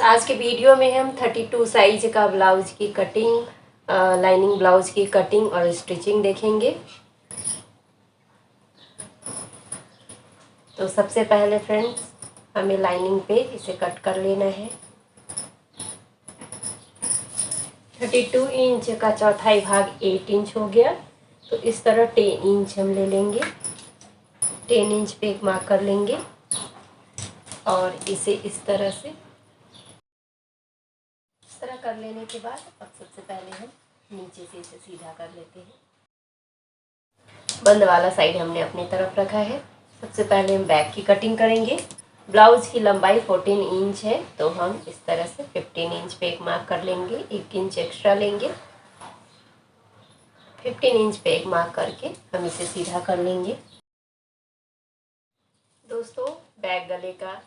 आज के वीडियो में हम 32 साइज का ब्लाउज की कटिंग, लाइनिंग ब्लाउज की कटिंग और स्टिचिंग देखेंगे। तो सबसे पहले फ्रेंड्स हमें लाइनिंग पे इसे कट कर लेना है। 32 इंच का चौथाई भाग 8 इंच हो गया, तो इस तरह 10 इंच हम ले लेंगे। 10 इंच पे एक मार्क कर लेंगे और इसे इस तरह कर लेने के बाद अब सबसे पहले हम नीचे से इसे सीधा कर लेते हैं। बंद वाला साइड हमने अपनी तरफ रखा है। सबसे पहले हम बैक की कटिंग करेंगे। ब्लाउज की लंबाई 14 इंच है, तो हम इस तरह से 15 इंच पे एक मार्क कर लेंगे। 1 इंच एक्स्ट्रा लेंगे। 15 इंच पे एक मार्क करके हम इसे सीधा कर लेंगे। दोस्तों, बैक गले का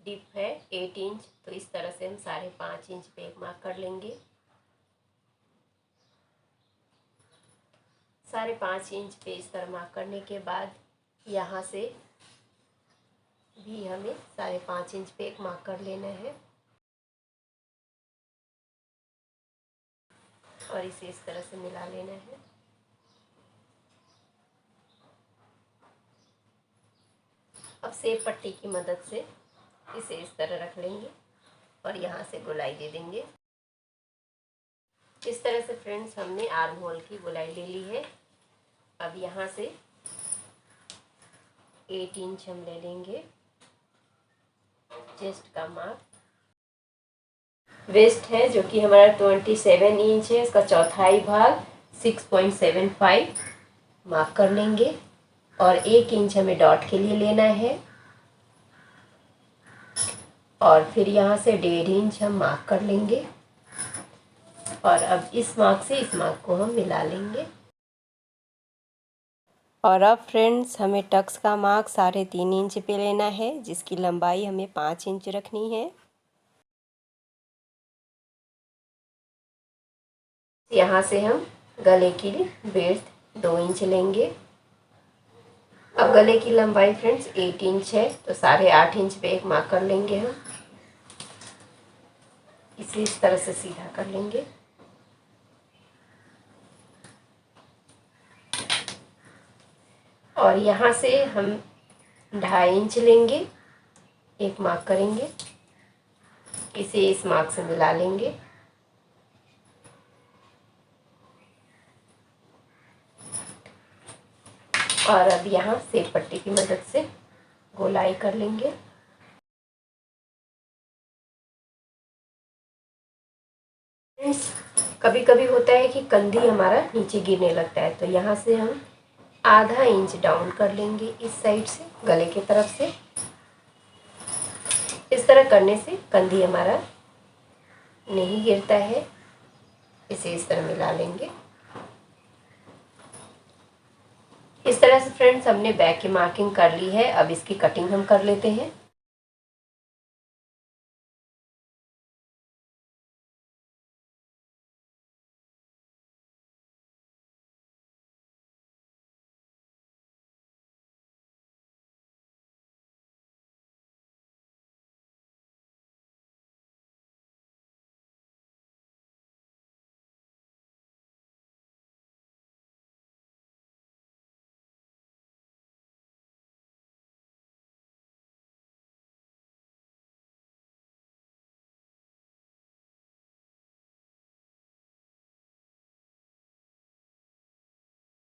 डिप है 8 इंच, तो इस तरह से हम 5.5 इंच पे एक मार्क कर लेंगे। 5.5 इंच पे इस तरह मार्क करने के बाद यहाँ से भी हमें 5.5 इंच पे एक मार्क कर लेना है और इसे इस तरह से मिला लेना है। अब सेब पट्टी की मदद से इसे इस तरह रख लेंगे और यहाँ से गोलाई दे देंगे। इस तरह से फ्रेंड्स हमने आर्म होल की गोलाई ले ली है। अब यहाँ से 8 इंच हम ले लेंगे चेस्ट का मार्क। वेस्ट है जो कि हमारा 27 इंच है, इसका चौथाई भाग 6.75 मार्क कर लेंगे और 1 इंच हमें डॉट के लिए लेना है और फिर यहाँ से 1.5 इंच हम मार्क कर लेंगे और अब इस मार्क से इस मार्क को हम मिला लेंगे। और अब फ्रेंड्स हमें टक्स का मार्क 3.5 इंच पे लेना है, जिसकी लंबाई हमें 5 इंच रखनी है। यहाँ से हम गले की विड्थ 2 इंच लेंगे। अब गले की लंबाई फ्रेंड्स 8 इंच है, तो 8.5 इंच पे एक मार्क कर लेंगे हम। इसे इस तरह से सीधा कर लेंगे और यहाँ से हम 2.5 इंच लेंगे, एक मार्क करेंगे, इसे इस मार्क से मिला लेंगे और अब यहाँ सेब पट्टी की मदद से गोलाई कर लेंगे। कभी कभी होता है कि कंधी हमारा नीचे गिरने लगता है, तो यहाँ से हम आधा इंच डाउन कर लेंगे इस साइड से गले की तरफ से। इस तरह करने से कंधी हमारा नहीं गिरता है। इसे इस तरह मिला लेंगे। इस तरह से फ्रेंड्स हमने बैक की मार्किंग कर ली है। अब इसकी कटिंग हम कर लेते हैं।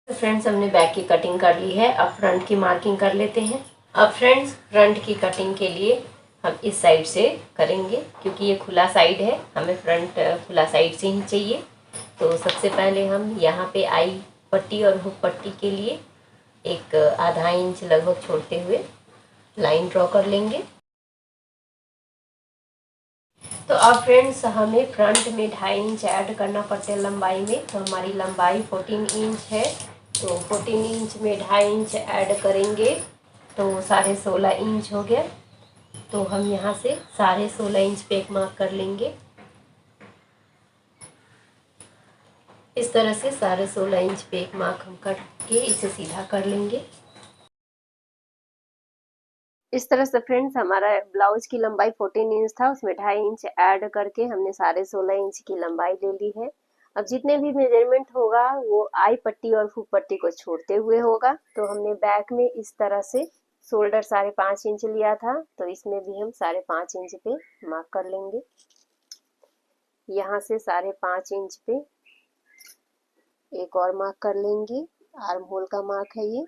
तो फ्रेंड्स हमने बैक की कटिंग कर ली है। अब फ्रंट की मार्किंग कर लेते हैं। अब फ्रेंड्स फ्रंट की कटिंग के लिए हम इस साइड से करेंगे, क्योंकि ये खुला साइड है, हमें फ्रंट खुला साइड से ही चाहिए। तो सबसे पहले हम यहाँ पे आई पट्टी और हुक पट्टी के लिए एक आधा इंच लगभग छोड़ते हुए लाइन ड्रॉ कर लेंगे। तो अब फ्रेंड्स हमें फ्रंट में 2.5 इंच ऐड करना पड़ता है लंबाई में। तो हमारी लंबाई 14 इंच है, तो 14 इंच में 2.5 इंच ऐड करेंगे तो 16.5 इंच हो गया। तो हम यहाँ से 16.5 इंच पे एक मार्क कर लेंगे। इस तरह से 16.5 इंच पे एक मार्क हम करके इसे सीधा कर लेंगे। इस तरह से फ्रेंड्स हमारा ब्लाउज की लंबाई 14 इंच था, उसमें 2.5 इंच ऐड करके हमने साढ़े 16 इंच की लंबाई ले ली है। अब जितने भी मेजरमेंट होगा वो आई पट्टी और हुक पट्टी को छोड़ते हुए होगा। तो हमने बैक में इस तरह से शोल्डर 5.5 इंच लिया था, तो इसमें भी हम 5.5 इंच पे मार्क कर लेंगे। यहाँ से 5.5 इंच पे एक और मार्क कर लेंगे, आर्म होल का मार्क है ये।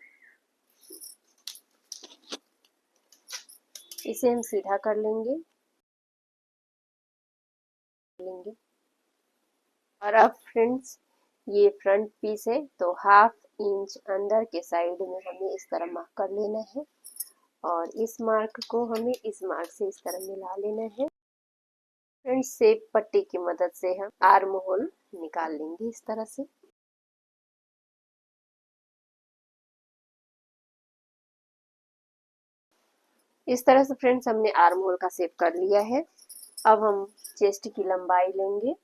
इसे हम सीधा कर लेंगे और अब फ्रेंड्स ये फ्रंट पीस है, तो 1/2 इंच अंदर के साइड में हमें इस तरह मार्क कर लेना है और इस मार्क को हमें इस मार्क से इस तरह मिला लेना है। फ्रेंड्स शेप पट्टी की मदद से हम आर्म होल निकाल लेंगे इस तरह से। इस तरह से फ्रेंड्स हमने आर्म होल का शेप कर लिया है। अब हम चेस्ट की लंबाई लेंगे।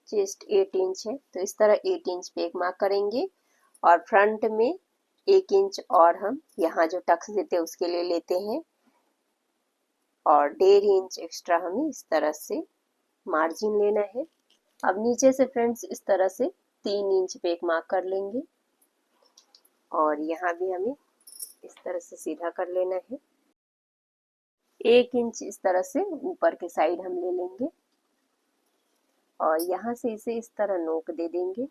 चेस्ट 8 इंच है, तो इस तरह 8 इंच पे एक मार्क करेंगे और फ्रंट में 1 इंच और हम यहाँ जो टक्स देते हैं उसके लिए लेते हैं और 1.5 इंच एक्स्ट्रा हमें इस तरह से मार्जिन लेना है। अब नीचे से फ्रेंड्स इस तरह से 3 इंच पे एक मार्क कर लेंगे और यहाँ भी हमें इस तरह से सीधा कर लेना है। 1 इंच इस तरह से ऊपर के साइड हम ले लेंगे और यहाँ से इसे इस तरह नोक दे देंगे।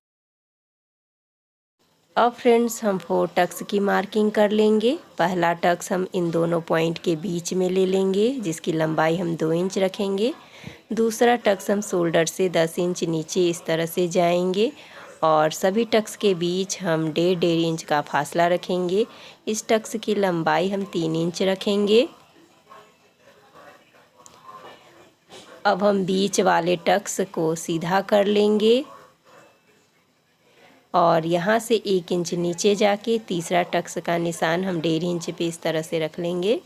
अब फ्रेंड्स हम 4 टक्स की मार्किंग कर लेंगे। पहला टक्स हम इन दोनों पॉइंट के बीच में ले लेंगे जिसकी लंबाई हम 2 इंच रखेंगे। दूसरा टक्स हम शोल्डर से 10 इंच नीचे इस तरह से जाएंगे और सभी टक्स के बीच हम 1.5 इंच का फासला रखेंगे। इस टक्स की लंबाई हम 3 इंच रखेंगे। अब हम बीच वाले टक्स को सीधा कर लेंगे और यहाँ से 1 इंच नीचे जाके तीसरा टक्स का निशान हम 1.5 इंच पे इस तरह से रख लेंगे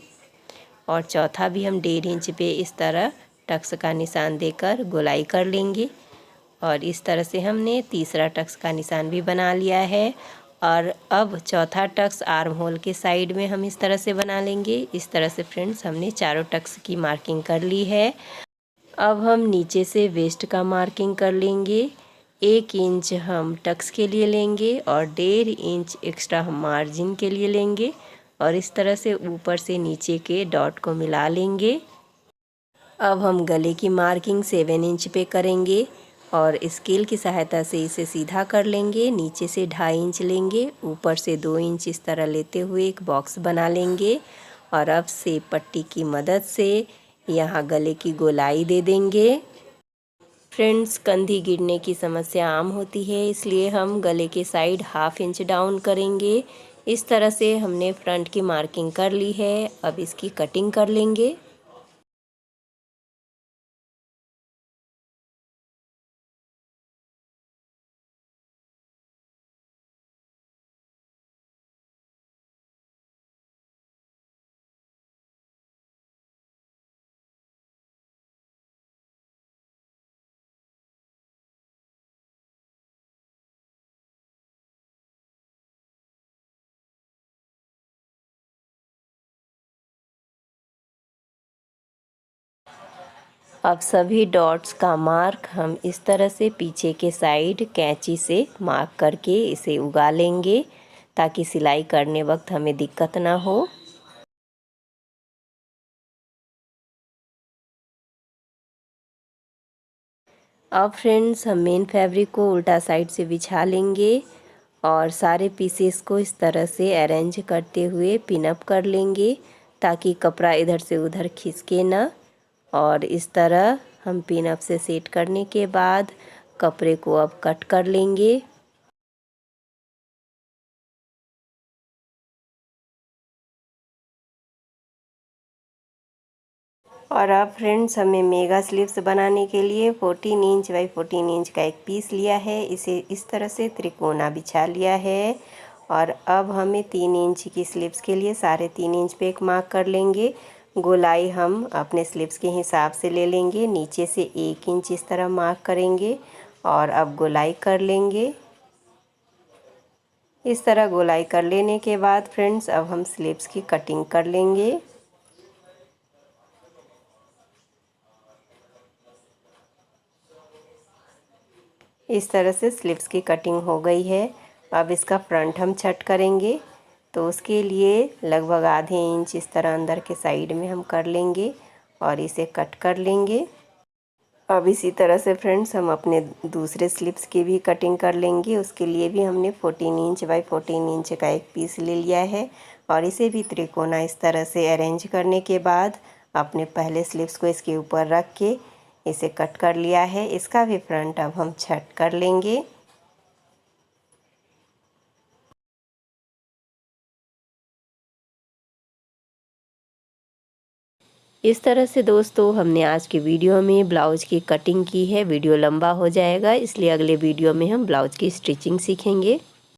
और चौथा भी हम 1.5 इंच पे इस तरह टक्स का निशान देकर गोलाई कर लेंगे और इस तरह से हमने तीसरा टक्स का निशान भी बना लिया है। और अब चौथा टक्स आर्म होल के साइड में हम इस तरह से बना लेंगे। इस तरह से फ्रेंड्स हमने चारों टक्स की मार्किंग कर ली है। अब हम नीचे से वेस्ट का मार्किंग कर लेंगे। 1 इंच हम टक्स के लिए लेंगे और 1.5 इंच एक्स्ट्रा हम मार्जिन के लिए लेंगे और इस तरह से ऊपर से नीचे के डॉट को मिला लेंगे। अब हम गले की मार्किंग 7 इंच पे करेंगे और स्केल की सहायता से इसे सीधा कर लेंगे। नीचे से 2.5 इंच लेंगे, ऊपर से 2 इंच इस तरह लेते हुए एक बॉक्स बना लेंगे और अब से पट्टी की मदद से यहाँ गले की गोलाई दे देंगे। फ्रेंड्स कंधी गिरने की समस्या आम होती है, इसलिए हम गले के साइड 1/2 इंच डाउन करेंगे। इस तरह से हमने फ्रंट की मार्किंग कर ली है। अब इसकी कटिंग कर लेंगे। अब सभी डॉट्स का मार्क हम इस तरह से पीछे के साइड कैंची से मार्क करके इसे उगा लेंगे ताकि सिलाई करने वक्त हमें दिक्कत ना हो। अब फ्रेंड्स हम मेन फैब्रिक को उल्टा साइड से बिछा लेंगे और सारे पीसेस को इस तरह से अरेंज करते हुए पिन अप कर लेंगे ताकि कपड़ा इधर से उधर खिसके ना। और इस तरह हम पिन अप से सेट करने के बाद कपड़े को अब कट कर लेंगे। और अब फ्रेंड्स हमें मेगा स्लीव्स बनाने के लिए 14 इंच बाई 14 इंच का एक पीस लिया है। इसे इस तरह से त्रिकोना बिछा लिया है और अब हमें 3 इंच की स्लीव्स के लिए 3.5 इंच पे एक मार्क कर लेंगे। गोलाई हम अपने स्लीव्स के हिसाब से ले लेंगे। नीचे से 1 इंच इस तरह मार्क करेंगे और अब गोलाई कर लेंगे। इस तरह गोलाई कर लेने के बाद फ्रेंड्स अब हम स्लीव्स की कटिंग कर लेंगे। इस तरह से स्लीव्स की कटिंग हो गई है। अब इसका फ्रंट हम छट करेंगे, तो उसके लिए लगभग आधे इंच इस तरह अंदर के साइड में हम कर लेंगे और इसे कट कर लेंगे। अब इसी तरह से फ्रेंड्स हम अपने दूसरे स्लीव्स की भी कटिंग कर लेंगे। उसके लिए भी हमने 14 इंच बाई 14 इंच का एक पीस ले लिया है और इसे भी त्रिकोना इस तरह से अरेंज करने के बाद अपने पहले स्लीव्स को इसके ऊपर रख के इसे कट कर लिया है। इसका भी फ्रंट अब हम छट कर लेंगे। इस तरह से दोस्तों हमने आज की वीडियो में ब्लाउज की कटिंग की है। वीडियो लंबा हो जाएगा, इसलिए अगले वीडियो में हम ब्लाउज की स्टिचिंग सीखेंगे।